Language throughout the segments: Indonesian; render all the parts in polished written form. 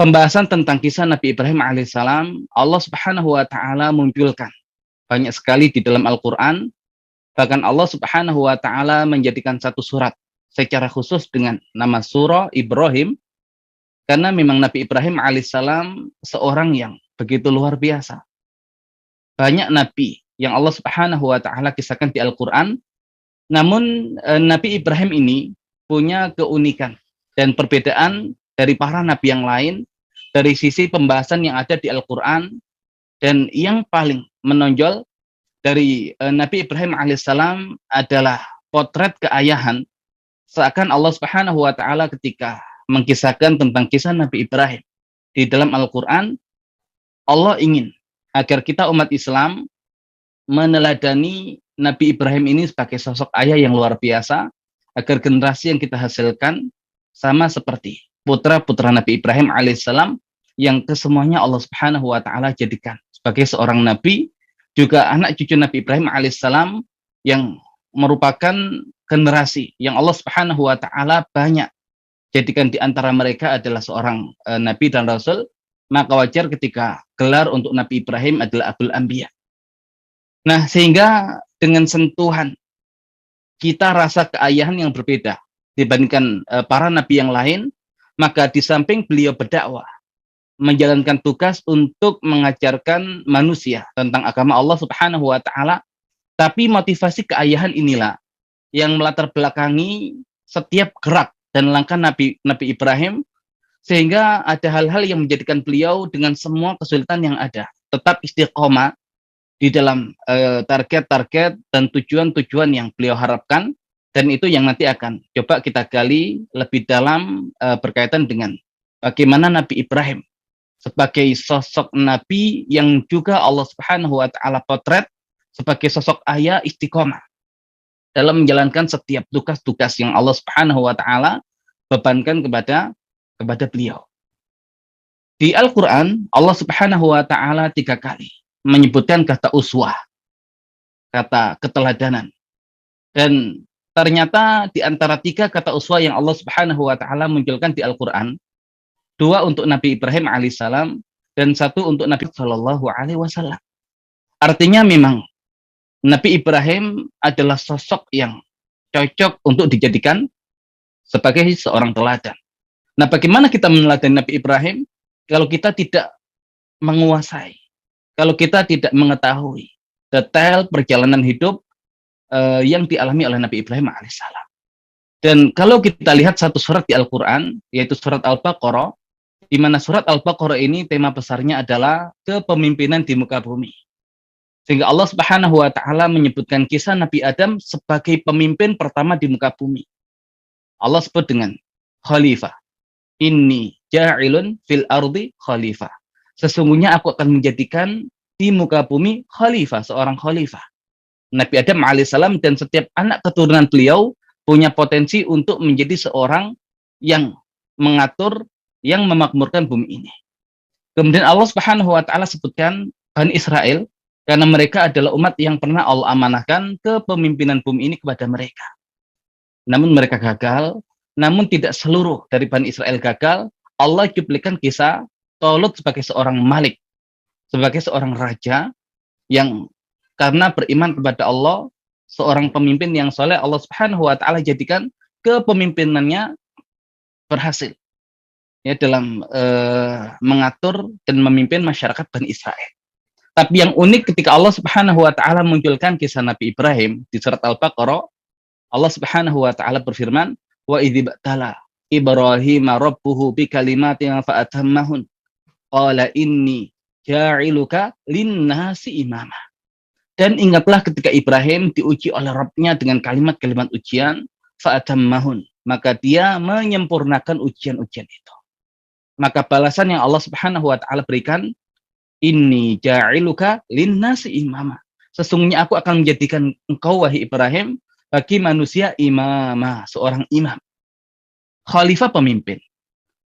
pembahasan tentang kisah Nabi Ibrahim alaihissalam, Allah Subhanahu wa taala munculkan banyak sekali di dalam Al-Qur'an. Bahkan Allah Subhanahu wa taala menjadikan satu surat secara khusus dengan nama surah Ibrahim, karena memang Nabi Ibrahim alaihissalam seorang yang begitu luar biasa. Banyak nabi yang Allah Subhanahu wa taala kisahkan di Al-Qur'an, namun Nabi Ibrahim ini punya keunikan dan perbedaan dari para nabi yang lain dari sisi pembahasan yang ada di Al-Qur'an. Dan yang paling menonjol dari Nabi Ibrahim alaihissalam adalah potret keayahan. Seakan Allah Subhanahu wa taala ketika mengkisahkan tentang kisah Nabi Ibrahim di dalam Al-Qur'an, Allah ingin agar kita umat Islam meneladani Nabi Ibrahim ini sebagai sosok ayah yang luar biasa, agar generasi yang kita hasilkan sama seperti putra-putra Nabi Ibrahim alaihissalam yang kesemuanya Allah Subhanahu wa taala jadikan sebagai seorang nabi, juga anak cucu Nabi Ibrahim alaihissalam yang merupakan generasi yang Allah Subhanahu wa taala banyak jadikan di antara mereka adalah seorang nabi dan rasul. Maka wajar ketika gelar untuk Nabi Ibrahim adalah Abul Anbiya. Nah, sehingga dengan sentuhan kita rasa keayahan yang berbeda dibandingkan para nabi yang lain, maka di samping beliau berdakwah, menjalankan tugas untuk mengajarkan manusia tentang agama Allah Subhanahu wa taala, tapi motivasi keayahan inilah yang melatar belakangi setiap gerak dan langkah Nabi Ibrahim, sehingga ada hal-hal yang menjadikan beliau dengan semua kesulitan yang ada tetap istiqomah di dalam target-target dan tujuan-tujuan yang beliau harapkan. Dan itu yang nanti akan coba kita gali lebih dalam berkaitan dengan bagaimana Nabi Ibrahim sebagai sosok nabi yang juga Allah Subhanahu wa taala potret sebagai sosok ayah istiqomah dalam menjalankan setiap tugas-tugas yang Allah Subhanahu wa taala bebankan kepada beliau. Di Al-Qur'an Allah Subhanahu wa taala 3 kali menyebutkan kata uswah, kata keteladanan. Dan ternyata di antara 3 kata uswah yang Allah Subhanahu wa taala munculkan di Al-Qur'an, 2 untuk Nabi Ibrahim alaihissalam dan 1 untuk Nabi Shallallahu alaihi wasallam. Artinya memang Nabi Ibrahim adalah sosok yang cocok untuk dijadikan sebagai seorang teladan. Nah, bagaimana kita meneladani Nabi Ibrahim kalau kita tidak menguasai, kalau kita tidak mengetahui detail perjalanan hidup yang dialami oleh Nabi Ibrahim alaihissalam. Dan kalau kita lihat satu surat di Al-Quran, yaitu surat Al-Baqarah, di mana surat Al-Baqarah ini tema besarnya adalah kepemimpinan di muka bumi. Sehingga Allah Subhanahu wa taala menyebutkan kisah Nabi Adam sebagai pemimpin pertama di muka bumi. Allah sebut dengan khalifah. Inni ja'ilun fil ardi khalifah. Sesungguhnya aku akan menjadikan di muka bumi khalifah, seorang khalifah. Nabi Adam alaihissalam dan setiap anak keturunan beliau punya potensi untuk menjadi seorang yang mengatur, yang memakmurkan bumi ini. Kemudian Allah Subhanahu wa taala sebutkan Bani Israel, karena mereka adalah umat yang pernah Allah amanahkan kepemimpinan bumi ini kepada mereka. Namun mereka gagal, namun tidak seluruh dari Bani Israel gagal. Allah cuplikan kisah Talut sebagai seorang malik, sebagai seorang raja yang karena beriman kepada Allah, seorang pemimpin yang soleh, Allah Subhanahu wa taala jadikan kepemimpinannya berhasil ya dalam mengatur dan memimpin masyarakat Bani Israel. Tapi yang unik ketika Allah Subhanahu wa taala munculkan kisah Nabi Ibrahim di surat Al-Baqarah, Allah Subhanahu wa taala berfirman, wa idzibtala Ibrahim rabbuhu bikalimatin fa'atammahun qala inni ja'iluka linnasi imama. Dan ingatlah ketika Ibrahim diuji oleh Rabb-nya dengan kalimat-kalimat ujian, fa'atammahun, maka dia menyempurnakan ujian-ujian itu. Maka balasan yang Allah Subhanahu wa taala berikan, inni ja'iluka linnasi imama. Sesungguhnya aku akan menjadikan engkau wahai Ibrahim bagi manusia imama, seorang imam. Khalifah pemimpin,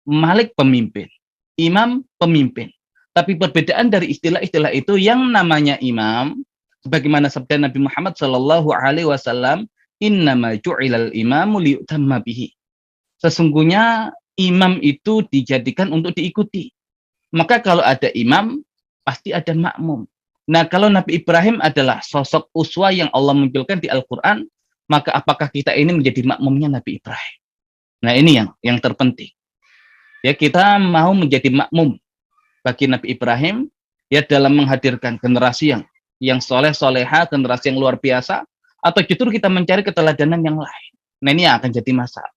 malik pemimpin, imam pemimpin. Tapi perbedaan dari istilah-istilah itu, yang namanya imam, sebagaimana sabda Nabi Muhammad sallallahu alaihi wasallam, innama ju'ilal imamu liyutamma bihi. Sesungguhnya imam itu dijadikan untuk diikuti. Maka kalau ada imam, pasti ada makmum. Nah, kalau Nabi Ibrahim adalah sosok uswa yang Allah munculkan di Al-Quran, maka apakah kita ini menjadi makmumnya Nabi Ibrahim? Nah, ini yang terpenting. Ya, kita mau menjadi makmum bagi Nabi Ibrahim, ya dalam menghadirkan generasi yang soleh soleha, generasi yang luar biasa, atau justru kita mencari keteladanan yang lain. Nah, ini yang akan jadi masalah.